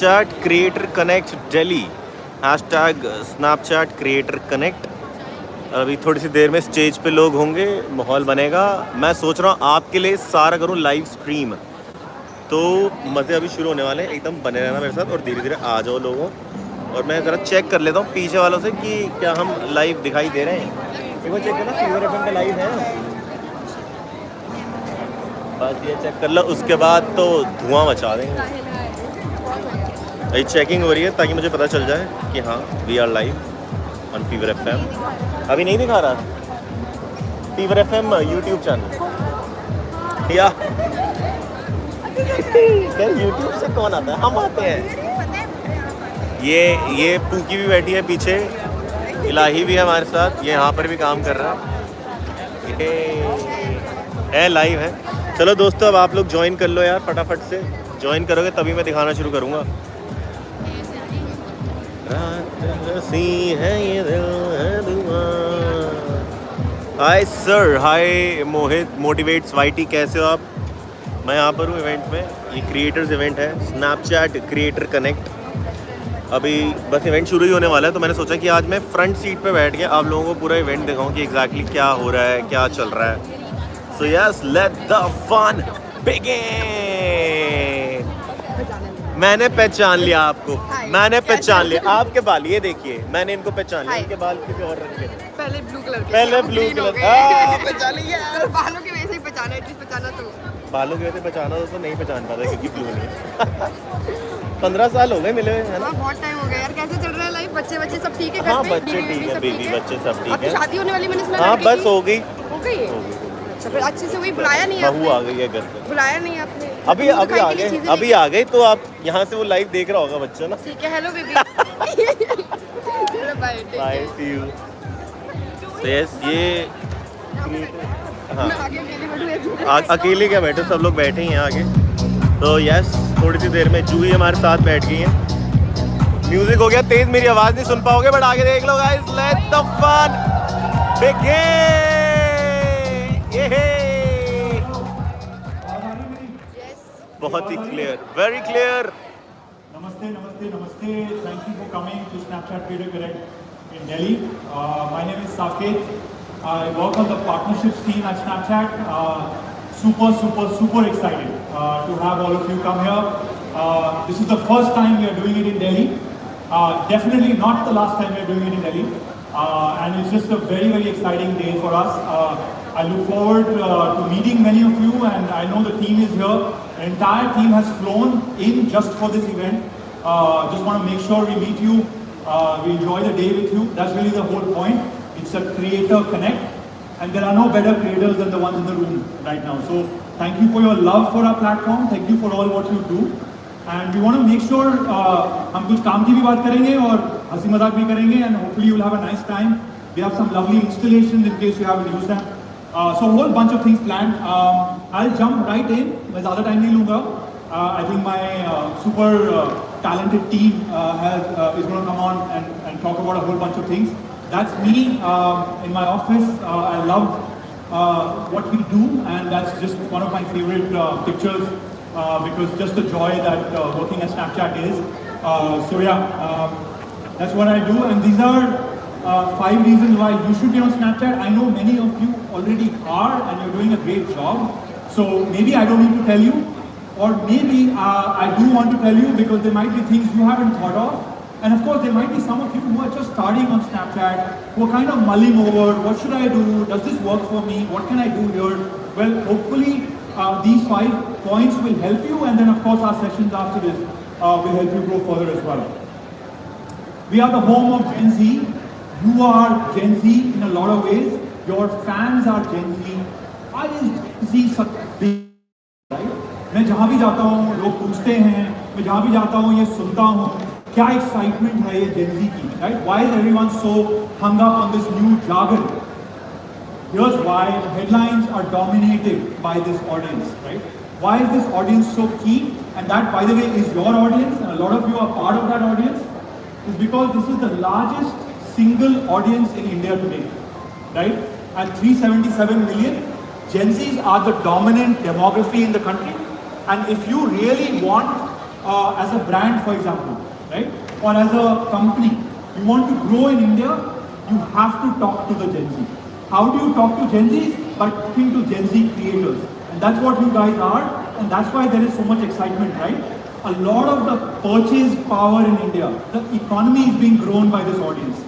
Snapchat Creator Connect Delhi hashtag Snapchat creator connect. अभी थोड़ी सी देर में स्टेज पे लोग होंगे, माहौल बनेगा। मैं सोच रहा हूँ आपके लिए सारा करूँ लाइव स्ट्रीम, तो मज़े अभी शुरू होने वाले हैं। एकदम बने रहना मेरे साथ और धीरे धीरे आ जाओ लोगों। और मैं ज़रा चेक कर लेता हूँ पीछे वालों से कि क्या हम लाइव दिखाई दे रहे हैं। एक बार चेक करना फीवर एफएम पे लाइव है, बस ये चेक कर लो, उसके बाद तो धुआं मचा देंगे। ये चेकिंग हो रही है ताकि मुझे पता चल जाए कि हाँ we are live on Fever FM. अभी नहीं दिखा रहा फीवर एफएम यूट्यूब चैनल या यूट्यूब से कौन आता है, हम आते हैं। ये पूकी भी बैठी है पीछे, इलाही भी है हमारे साथ, ये यहाँ पर भी काम कर रहा है। ये लाइव है। चलो दोस्तों, अब आप लोग ज्वाइन कर लो यार, फटाफट से ज्वाइन करोगे तभी मैं दिखाना शुरू करूँगा। हाय सर, हाय मोहित मोटिवेट्स वाईटी, कैसे हो आप? मैं यहाँ पर हूँ इवेंट में, ये क्रिएटर्स इवेंट है स्नैपचैट क्रिएटर कनेक्ट। अभी बस इवेंट शुरू ही होने वाला है, तो मैंने सोचा कि आज मैं फ्रंट सीट पे बैठ के आप लोगों को पूरा इवेंट दिखाऊं कि एग्जैक्टली क्या हो रहा है, क्या चल रहा है। So yes, let the fun begin. मैंने पहचान लिया आपको, मैंने पहचान लिया आपके बाल, ये देखिए मैंने इनको पहचान लिया। इनके बाल किसी और रंग के थे, पहले ब्लू कलर के, पहले ब्लू कलर। पहचान लिया, बालों की वजह से ही पहचाना, एटलीस्ट पहचाना तो। बालों की वजह से पहचाना तो नहीं पहचान पाता क्योंकि ब्लू नहीं है। 15 साल हो गए मिले हुए, है ना? बहुत टाइम हो गया यार। कैसे चल रहा है लाइफ? बच्चे सब ठीक है? हाँ बच्चे ठीक है, बेबी बच्चे सब ठीक है। शादी होने वाली मैंने सुना। हाँ बस हो गई। अच्छा, फिर अच्छे से वही बुलाया नहीं आपने? बहू आ गई है घर पे। बुलाया नहीं आपने? अभी आ गए तो आप यहाँ से वो लाइव देख रहा होगा बच्चा ना। ठीक है, hello baby. Bye, see you. Yes, ये हाँ अकेले क्या बैठे, सब लोग बैठे ही हैं आगे। तो यस, थोड़ी सी देर में जूही हमारे साथ बैठ गई हैं। म्यूजिक हो गया तेज, मेरी आवाज़ नहीं सुन पाओगे बट आगे देख लो guys, let the fun begin. बहुत ही clear, very clear. Namaste, namaste, namaste. Thank you for coming to Snapchat Creator Connect in Delhi. My name is Saket. I work on the partnerships team at Snapchat. Super excited to have all of you come here. This is the first time we are doing it in Delhi. Definitely not the last time we are doing it in Delhi. And it's just a very exciting day for us. I look forward to meeting many of you, and I know the team is here. The entire team has flown in just for this event. Just want to make sure we meet you, we enjoy the day with you. That's really the whole point. It's a creator connect, and there are no better creators than the ones in the room right now. So thank you for your love for our platform. Thank you for all what you do. And we want to make sure हम कुछ काम की भी बात करेंगे और हंसी मजाक भी करेंगे, and hopefully you'll have a nice time. We have some lovely installations in case you haven't used them. So a whole bunch of things planned. I'll jump right in. मैं ज़्यादा टाइम नहीं लूँगा. I think my super talented team is going to come on and talk about a whole bunch of things. That's me in my office. I love what we do, and that's just one of my favorite pictures because just the joy that working at Snapchat is. So yeah, that's what I do, and these are 5 reasons why you should be on Snapchat. I know many of you already are, and you're doing a great job. So maybe I don't need to tell you, or maybe I do want to tell you because there might be things you haven't thought of. And of course, there might be some of you who are just starting on Snapchat, who are kind of mulling over, what should I do? Does this work for me? What can I do here? Well, hopefully these 5 points will help you, and then of course our sessions after this will help you grow further as well. We are the home of Gen Z. You are Gen Z in a lot of ways. Your fans are Gen Z. Why is Gen Z such big? Right? मैं जहाँ भी जाता हूँ लोग पूछते हैं, मैं जहाँ भी जाता हूँ ये सुनता हूँ, क्या एक्साइटमेंट है ये Gen Z की, right? Why is everyone so hung up on this new jargon? Here's why. The headlines are dominated by this audience, right? Why is this audience so key? And that, by the way, is your audience, and a lot of you are part of that audience. Is because this is the largest single audience in India today, right? At 377 million, Gen Zs are the dominant demography in the country. And if you really want as a brand, for example, right? Or as a company, you want to grow in India, you have to talk to the Gen Z. How do you talk to Gen Zs? By talking to Gen Z creators. And that's what you guys are, and that's why there is so much excitement, right? A lot of the purchase power in India, the economy is being grown by this audience.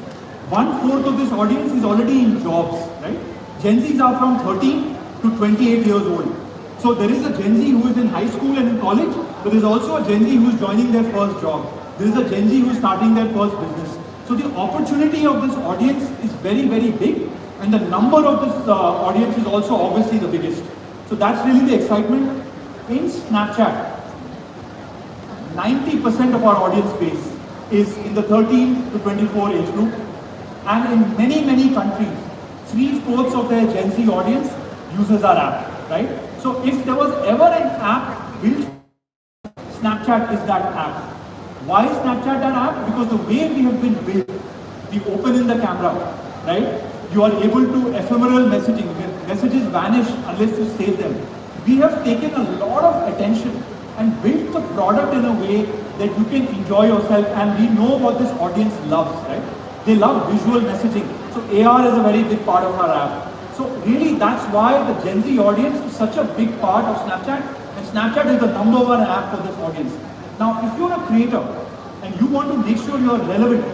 1/4 of this audience is already in jobs, right? Gen Zs are from 13 to 28 years old. So there is a Gen Z who is in high school and in college, but there is also a Gen Z who is joining their first job. There is a Gen Z who is starting their first business. So the opportunity of this audience is very, very big, and the number of this audience is also obviously the biggest. So that's really the excitement. In Snapchat, 90% of our audience base is in the 13 to 24 age group, and in many, many countries, 3/4 of their Gen Z audience uses our app, right? So if there was ever an app built, Snapchat is that app. Why is Snapchat that app? Because the way we have been built, we open in the camera, right? You are able to ephemeral messaging. Messages vanish unless you save them. We have taken a lot of attention and built the product in a way that you can enjoy yourself, and we know what this audience loves, right? They love visual messaging. So AR is a very big part of our app. So really that's why the Gen Z audience is such a big part of Snapchat, and Snapchat is the #1 app for this audience. Now if you're a creator and you want to make sure you're relevant,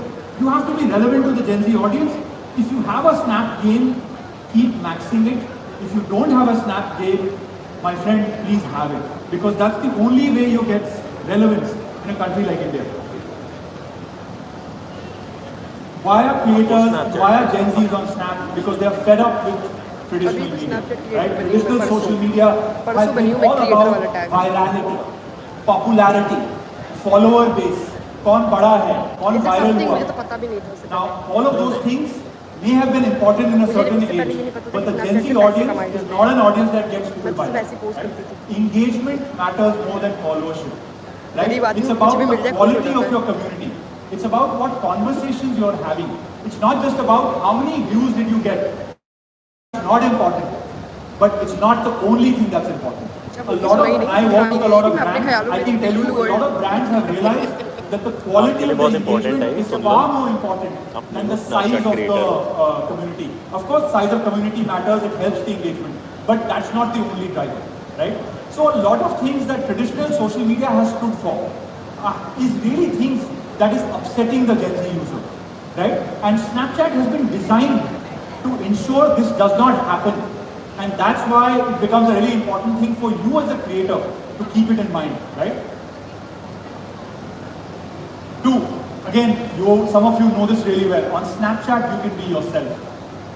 you have to be relevant to the Gen Z audience. If you have a Snap game, keep maxing it. If you don't have a Snap game, my friend, please have it. Because that's the only way you get relevance in a country like India. Why are creators, why are Gen Zs on Snap? Because they are fed up with traditional media, right? Traditional social media has been all about virality, popularity, follower base, कौन बड़ा है, कौन viral मुझे हुआ. तो पता भी नहीं था उससे Now, all of those things may have been important in a certain age, but the Gen Z audience is not an audience that gets fooled by that. Right? Engagement matters more than followership. Right? It's about the quality of your community. It's about what conversations you're having. It's not just about how many views did you get. It's not important, but it's not the only thing that's important. I work with a lot of brands. I can tell you a lot of brands have realized that the quality of the engagement is far more important than the size of the community. Of course, size of community matters, it helps the engagement, but that's not the only driver, right? So a lot of things that traditional social media has stood for is really things that is upsetting the Gen Z user, right? And Snapchat has been designed to ensure this does not happen. And that's why it becomes a really important thing for you as a creator to keep it in mind, right? Two, again, some of you know this really well. On Snapchat, you can be yourself.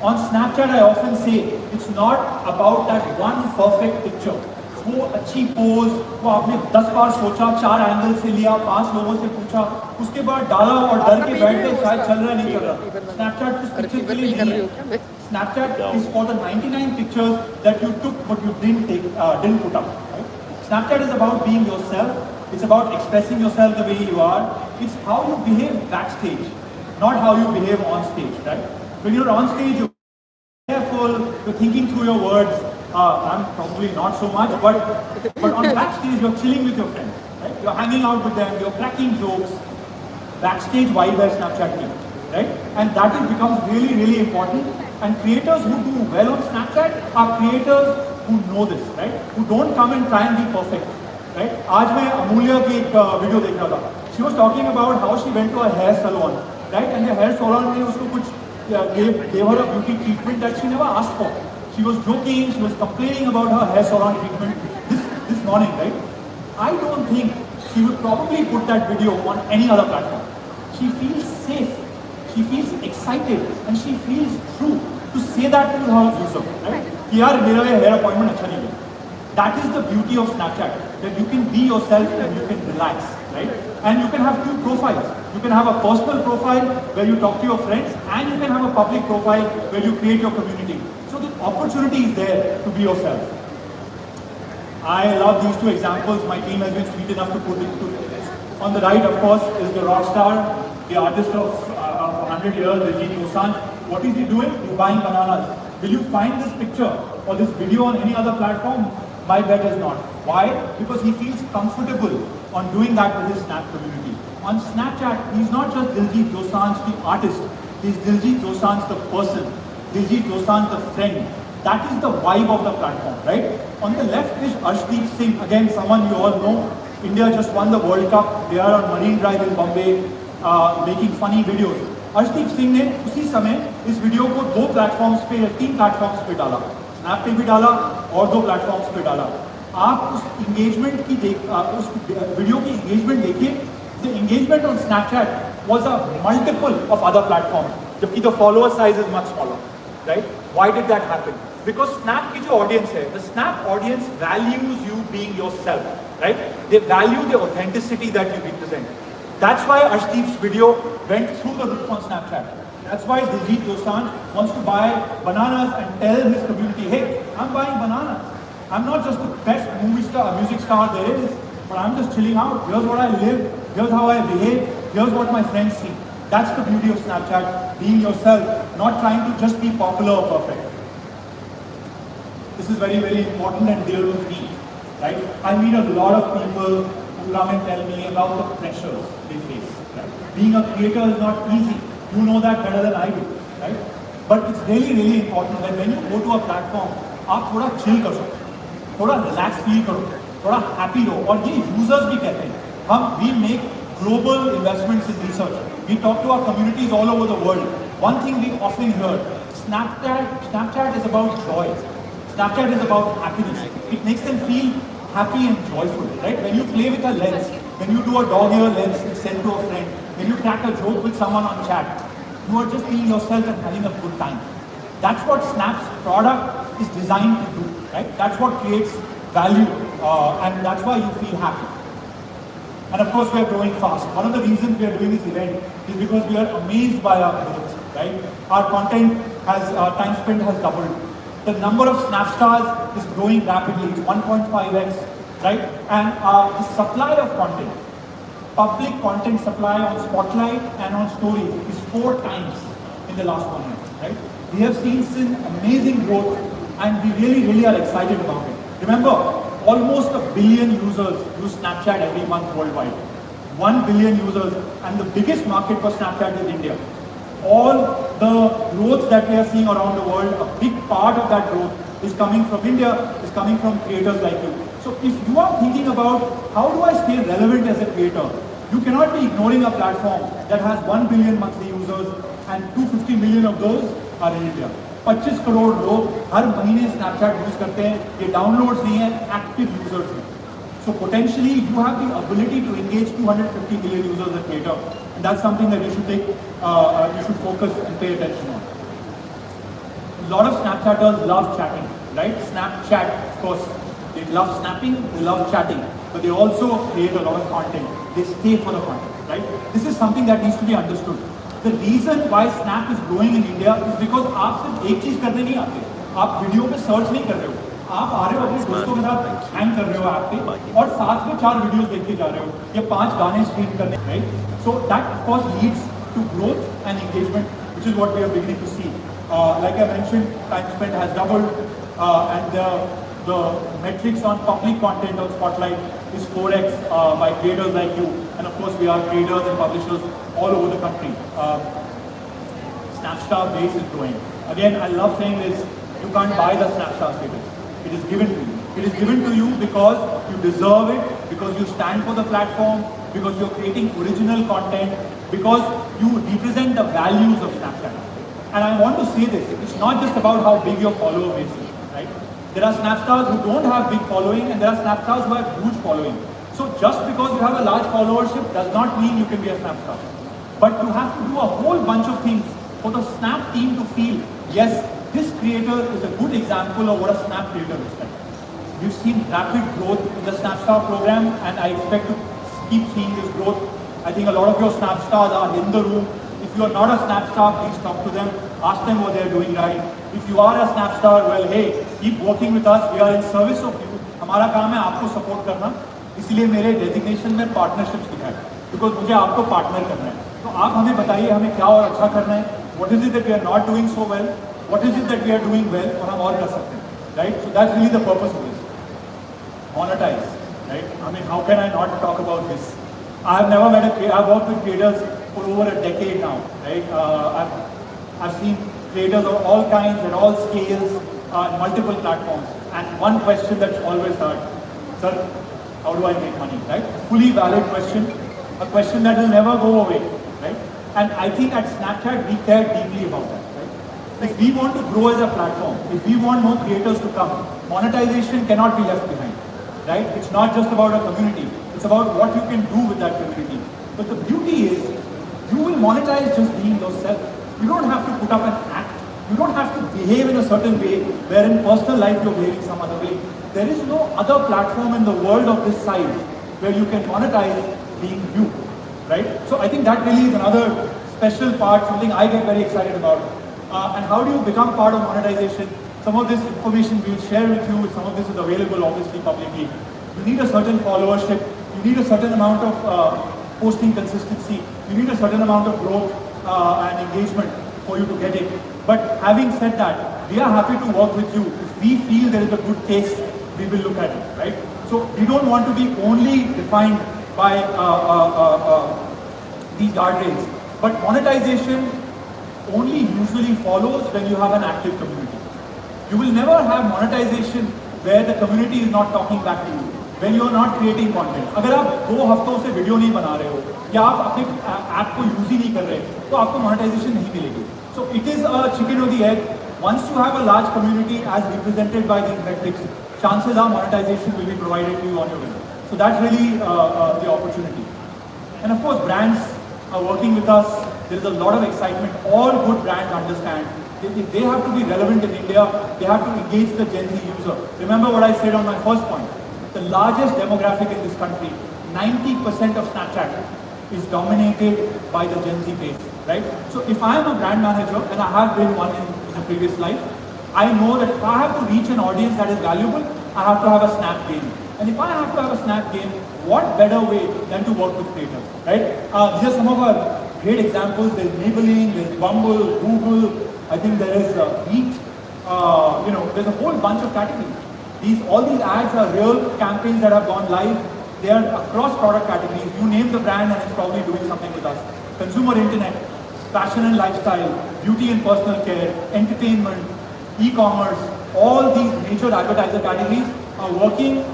On Snapchat, I often say, it's not about that one perfect picture. वो अच्छी pose, वो आपने 10 बार सोचा, 4 angle से लिया, 5 लोगों से पूछा, उसके बाद डाला और डर के बैठ गए, शायद चल रहा नहीं चल रहा. Snapchat उस पिक्चर के लिए नहीं है. Snapchat is for the 99 pictures that you took but you didn't put up. Right? Snapchat is about being yourself. It's about expressing yourself the way you are. It's how you behave backstage, not how you behave on stage. Right? When you're on stage, you're careful. You're thinking through your words. I'm probably not so much, but on backstage you're chilling with your friends. Right? You're hanging out with them. You're cracking jokes. Backstage vibe where Snapchat came. Right? And that becomes really, really important. And creators who do well on Snapchat are creators who know this, right? Who don't come and try and be perfect, right? आज मैं अमूल्या की एक video देख रहा था. She was talking about how she went to a hair salon, right? And the hair salon ने उसको कुछ gave her a beauty treatment that she never asked for. She was joking, she was complaining about her hair salon treatment this morning, right? I don't think she would probably put that video on any other platform. She feels safe. She feels excited and she feels true to say that to her user, right? कि यार मेरा ये hair appointment अच्छा नहीं है. That is the beauty of Snapchat, that you can be yourself and you can relax, right? And you can have two profiles. You can have a personal profile where you talk to your friends, and you can have a public profile where you create your community. So the opportunity is there to be yourself. I love these two examples. My team has been sweet enough to put it to this. On the right, of course, is the rock star, the artist of 100 years, Diljit Dosanjh. What is he doing? He's buying bananas. Will you find this picture or this video on any other platform? My bet is not. Why? Because he feels comfortable on doing that with his Snap community. On Snapchat, he's not just Diljit Dosanjh, the artist. He's Diljit Dosanjh, the person. Diljit Dosanjh, the friend. That is the vibe of the platform, right? On the left is Arshdeep Singh, again someone you all know. India just won the World Cup. They are on Marine Drive in Bombay, making funny videos. Arshdeep Singh ने उसी समय इस video को 2 platforms पे या 3 platforms पे डाला, snap पे भी डाला और 2 प्लेटफॉर्म्स पे डाला. आप उस एंगेजमेंट की उस वीडियो की एंगेजमेंट देखिए. The engagement on Snapchat was a multiple of other platforms, जबकि the follower size is much smaller, right? Why did that happen? Because Snap की जो ऑडियंस है, the Snap audience values you being yourself, right? They value the authenticity that you represent. That's why Arshdeep's video went through the roof on Snapchat. That's why Diljit Dosanjh wants to buy bananas and tell his community, hey, I'm buying bananas. I'm not just the best music star there is, but I'm just chilling out. Here's what I live. Here's how I behave. Here's what my friends see. That's the beauty of Snapchat, being yourself, not trying to just be popular or perfect. This is very, very important and dear to me, right? I meet a lot of people who come and tell me about the pressures they face. Right? Being a creator is not easy. You know that better than I do, right? But it's really, really important that when you go to a platform, आप थोड़ा chill कर सको, थोड़ा relax feel करो, थोड़ा happy रहो. और ये users भी कहते हैं. we make global investments in research. We talk to our communities all over the world. One thing we often hear: Snapchat is about joy. Snapchat is about happiness. It makes them feel happy and joyful, right? When you play with a lens, when you do a dog ear lens and send to a friend, when you crack a joke with someone on chat, you are just being yourself and having a good time. That's what Snap's product is designed to do, right? That's what creates value, and that's why you feel happy. And of course, we are growing fast. One of the reasons we are doing this event is because we are amazed by our growth, right? Our content time spent has doubled. The number of Snapstars is growing rapidly. It's 1.5x, right? And the supply of content, public content supply on Spotlight and on Stories is 4 times in the last 1 year, right? We have seen some amazing growth, and we really, really are excited about it. Remember, almost 1 billion users use Snapchat every month worldwide. 1 billion users, and the biggest market for Snapchat is India. All the growth that we are seeing around the world, a big part of that growth is coming from India, is coming from creators like you. So if you are thinking about how do I stay relevant as a creator, you cannot be ignoring a platform that has 1 billion monthly users and 250 million of those are in India. 25 crore लोग हर महीने Snapchat use करते हैं. ये downloads नहीं है, active users हैं. So potentially you have the ability to engage 250 million users as a creator, and that's something that you should take, you should focus and pay attention on. A lot of Snapchatters love chatting, right? Snapchat, of course, they love snapping, they love chatting, but they also create a lot of content. They stay for the content, right? This is something that needs to be understood. The reason why Snap is growing in India is because आप सिर्फ एक चीज करने नहीं आते, आप video पे search नहीं कर रहे हो, आप आ रहे हो अपने दोस्तों के साथ हैंग कर रहे हो ऐप पे और साथ में 4 वीडियोस देख के जा रहे हो या 5 गाने स्ट्रीम करने, right? So that of course leads to growth and engagement, which is what we are beginning to see. Like I mentioned, time spent has doubled, and the metrics on public content on Spotlight is 4x by creators like you, and of course we are creators and publishers all over the country. Snapstar base is growing. Again, I love saying this: you can't buy the Snapstar status. It is given to you. It is given to you because you deserve it, because you stand for the platform, because you're creating original content, because you represent the values of Snapchat. And I want to say this: it's not just about how big your follower base is, right? There are Snapstars who don't have big following, and there are Snapstars who have huge following. So just because you have a large followership does not mean you can be a Snapstar. But you have to do a whole bunch of things for the Snap team to feel, yes, this creator is a good example of what a Snap creator looks like. We've seen rapid growth in the Snapstar program, and I expect to keep seeing this growth. I think a lot of your Snapstars are in the room. If you are not a Snapstar, please talk to them. Ask them what they are doing right. If you are a Snapstar, well, hey, keep working with us. We are in service of you. हमारा काम है आपको support करना. इसलिए मेरे designation में partnerships लिखा है, बिकॉज मुझे आपको पार्टनर करना है. तो आप हमें बताइए हमें क्या और अच्छा करना है. What is it that we are not doing so well? What is it that we are doing well? और हम और कर सकते हैं, right? So that's really the purpose of this. Monetize, right? I mean, how can I not talk about this? I've never met I've worked with creators for over a decade now, right? I've seen creators of all kinds and all scales on multiple platforms. And one question that's always heard, sir, how do I make money, right? Fully valid question, a question that will never go away, right? And I think at Snapchat, we care deeply about that, right? If we want to grow as a platform, if we want more creators to come, monetization cannot be left behind, right? It's not just about a community. It's about what you can do with that community. But the beauty is, you will monetize just being yourself. You don't have to put up an act. You don't have to behave in a certain way, where in personal life you're behaving some other way. There is no other platform in the world of this size where you can monetize being you, right? So I think that really is another special part, something I get very excited about. And how do you become part of monetization? Some of this information we'll share with you. Some of this is available obviously publicly. You need a certain followership. You need a certain amount of posting consistency. You need a certain amount of growth and engagement for you to get it. But having said that, we are happy to work with you. If we feel there is a good case, we will look at it, right? So we don't want to be only defined by these guardrails. But monetization only usually follows when you have an active community. You will never have monetization where the community is not talking back to you, when you are not creating content. अगर आप 2 हफ्तों से video नहीं बना रहे हो या आप अपने ऐप को यूज ही नहीं कर रहे तो आपको monetization नहीं मिलेगी. So it is a chicken or the egg. Once you have a large community as represented by these metrics, chances are monetization will be provided to you on your own. So that's really the opportunity. And of course, brands are working with us. There is a lot of excitement. All good brands understand if they have to be relevant in India, they have to engage the Gen Z user. Remember what I said on my first point. The largest demographic in this country, 90% of Snapchat is dominated by the Gen Z base, right? So if I am a brand manager, and I have been one in a previous life, I know that if I have to reach an audience that is valuable, I have to have a Snap game. And if I have to have a Snap game, what better way than to work with creators, right? These are some of our great examples. There's Maybelline, there's Bumble, Google, I think there is Wheat, there's a whole bunch of categories. All these ads are real campaigns that have gone live. They are across product categories. You name the brand and it's probably doing something with us. Consumer internet, fashion and lifestyle, beauty and personal care, entertainment, e-commerce, all these major advertiser categories are working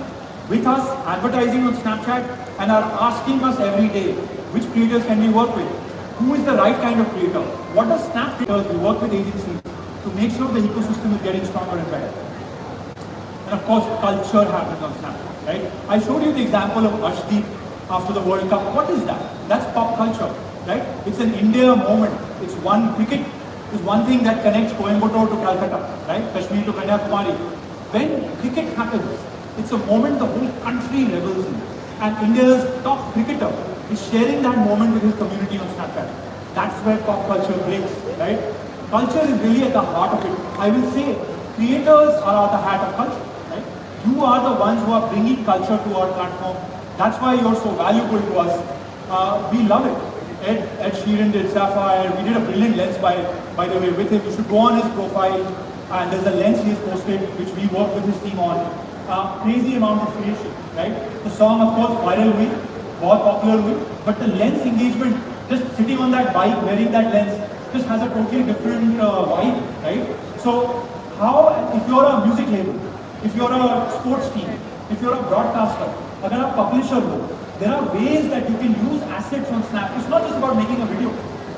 with us, advertising on Snapchat, and are asking us every day, which creators can we work with? Who is the right kind of creator? What does Snap creators? We work with agencies to make sure the ecosystem is getting stronger and better. And of course, culture happens on Snapchat, right? I showed you the example of Ashdeep after the World Cup. What is that? That's pop culture, right? It's an India moment. It's one cricket is one thing that connects Coimbatore to Calcutta, right? Kashmir to Kanyakumari. When cricket happens, it's a moment the whole country revels in. And India's top cricketer is sharing that moment with his community on Snapchat. That's where pop culture breaks, right? Culture is really at the heart of it. I will say, creators are at the heart of culture, right? You are the ones who are bringing culture to our platform. That's why you're so valuable to us. We love it. Ed Sheeran did Sapphire. We did a brilliant lens by the way with him. You should go on his profile, and there's a lens he's posted which we work with his team on. Crazy amount of creation, right? The song, of course, viral hui, बहुत popular hui, but the lens engagement, just sitting on that bike wearing that lens, just has a totally different vibe, right? So if you're a music label, if you're a sports team, if you're a broadcaster, अगर आप publisher हो, there are ways that you can use assets on Snap. It's not just about making a video.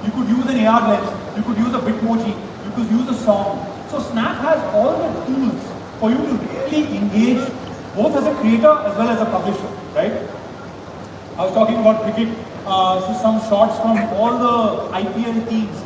You could use an AR lens, you could use a Bitmoji, you could use a song. So Snap has all the tools for you to really engage both as a creator as well as a publisher, right? I was talking about cricket. So some shots from all the IPL teams.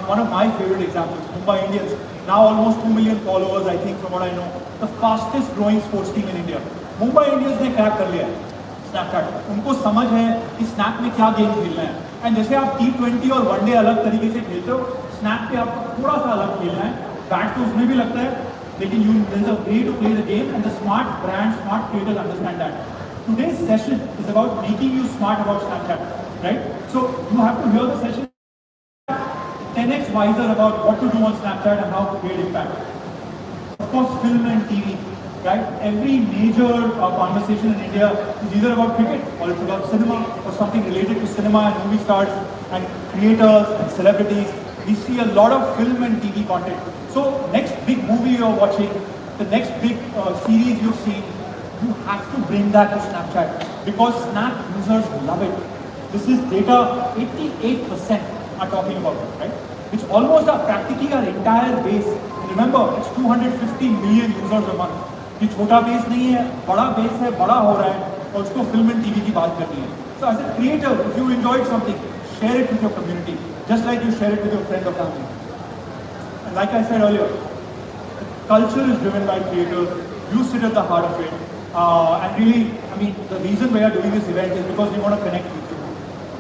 One of my favorite examples, Mumbai Indians. Now almost 2 million followers, I think, from what I know. The fastest growing sports team in India. Mumbai Indians ने crack कर लिया है Snapchat. उनको समझ है कि Snap में क्या गेम खेलना है. And जैसे आप T20 और वनडे अलग तरीके से खेलते हो, Snap पे आपको थोड़ा सा अलग खेलना है. बैट तो उसमें भी लगता है, लेकिन there's a way to play the game, and the smart brands, smart creators understand that. Today's session is about making you smart about Snapchat, right? So you have to hear the session 10x wiser about what to do on Snapchat and how to create impact. Of course, film and TV. right? Every major conversation in India is either about cricket or it's about cinema or something related to cinema and movie stars and creators and celebrities. We see a lot of film and TV content. So next big movie you're watching, the next big series you've seen, you have to bring that to Snapchat because Snap users love it. This is data 88% are talking about it, right? Which almost are practically our entire base. Remember, it's 250 million users a month. ये छोटा base नहीं है, बड़ा base है, बड़ा हो रहा है और उसको फिल्म एंड टीवी की बात करनी है. So as a creator, if you enjoyed something, share it with your community, just like you share it with your friend or family. And like I said earlier, culture is driven by creators. You sit at the heart of it. And really, I mean, the reason we are doing this event is because we want to connect with you.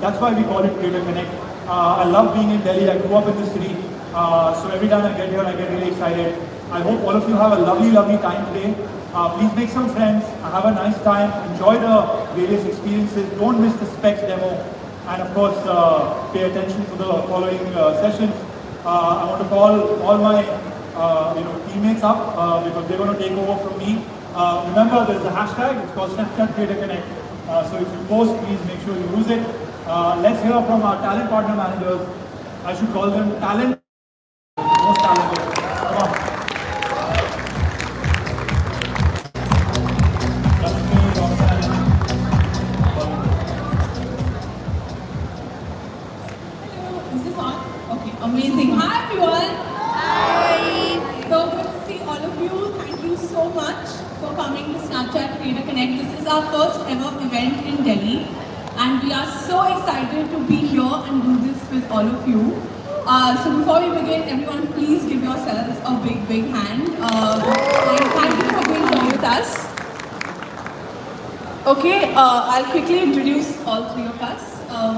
That's why we call it Creator Connect. I love being in Delhi. I grew up in the city. So every time I get here, I get really excited. I hope all of you have a lovely, lovely time today. Please make some friends. Have a nice time. Enjoy the various experiences. Don't miss the specs demo. And of course, pay attention to the following sessions. I want to call all my teammates up because they're going to take over from me. Remember, there's a hashtag. It's called Snapchat Creator Connect. So if you post, please make sure you use it. Let's hear from our talent partner managers. I should call them talent. Most talented. Come on. Is this on? Okay, amazing. Hi everyone. Hi. So good to see all of you. Thank you so much for coming to Snapchat Creator Connect. This is our first ever event in Delhi, and we are so excited to be here and do this with all of you. So before we begin, everyone please give yourselves a big, big hand. And thank you for being here with us. Okay, I'll quickly introduce all three of us.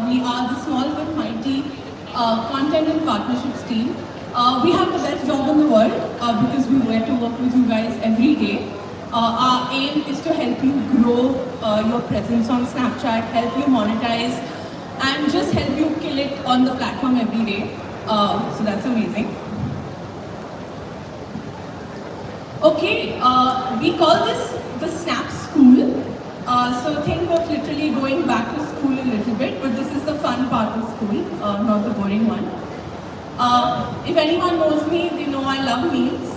We are the small but mighty content and partnerships team. We have the best job in the world because we get to work with you guys every day. Our aim is to help you grow your presence on Snapchat, help you monetize, and just help you kill it on the platform every day. So that's amazing. Okay, we call this the Snap School. So think of literally going back to school a little bit, but this is the fun part of school, not the boring one. If anyone knows me, they know I love memes.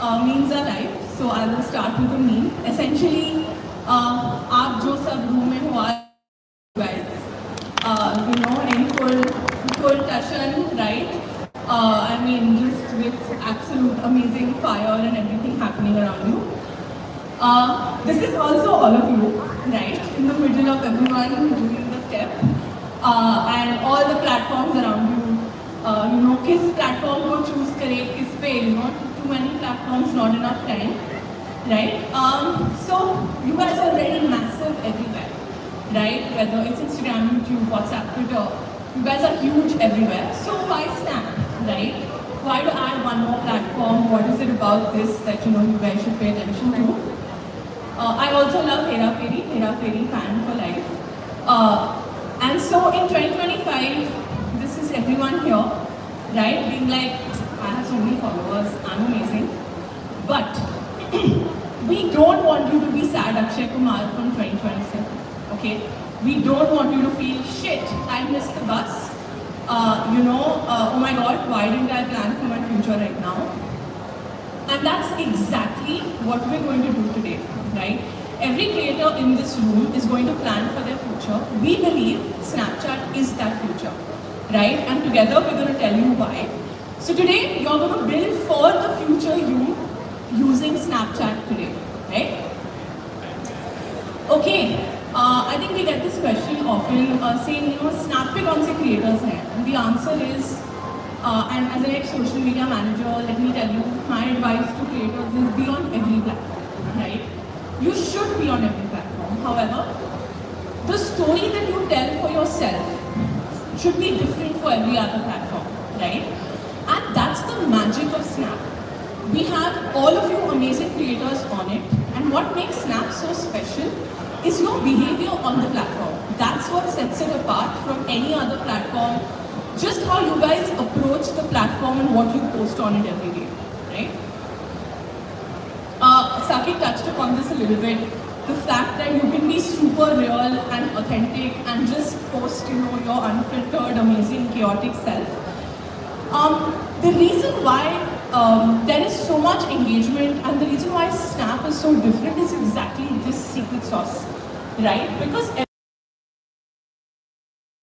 Memes are life, so I will start with a meme. Essentially, आप जो सब room में हो guys, in full tashan, right? I mean, just with absolute amazing fire and everything happening around you. This is also all of you, right? In the middle of everyone doing the step. And all the platforms around you. किस platform को choose करे, किस पे, too many platforms, not enough time, right? So you guys are already massive everywhere, right? Whether it's Instagram, YouTube, WhatsApp, Twitter, you guys are huge everywhere. So why Snap, right? Why to add one more platform? What is it about this that you guys should pay attention to? I also love Hera Fairy fan for life. And so in 2025, this is everyone here, right? Being like, I have so many followers, I'm amazing. But we don't want you to be sad Akshay Kumar from 2027, okay? We don't want you to feel, shit, I missed the bus. Oh my God, why didn't I plan for my future right now? And that's exactly what we're going to do today, right? Every creator in this room is going to plan for their future. We believe Snapchat is that future, right? And together we're going to tell you why. So today, you're going to build for the future you using Snapchat today, right? Okay, I think we get this question often, saying, Snap pe kaun se creators hain? And the answer is, and as an ex-social media manager, let me tell you, my advice to creators is be on every platform, right? You should be on every platform. However, the story that you tell for yourself should be different for every other platform, right? And that's the magic of Snap. We have all of you amazing creators on it, and what makes Snap so special is your behavior on the platform. That's what sets it apart from any other platform. Just how you guys approach the platform and what you post on it every day, right? Saki touched upon this a little bit. The fact that you can be super real and authentic and just post, your unfiltered, amazing, chaotic self. The reason why there is so much engagement and the reason why Snap is so different is exactly this secret sauce, right? Because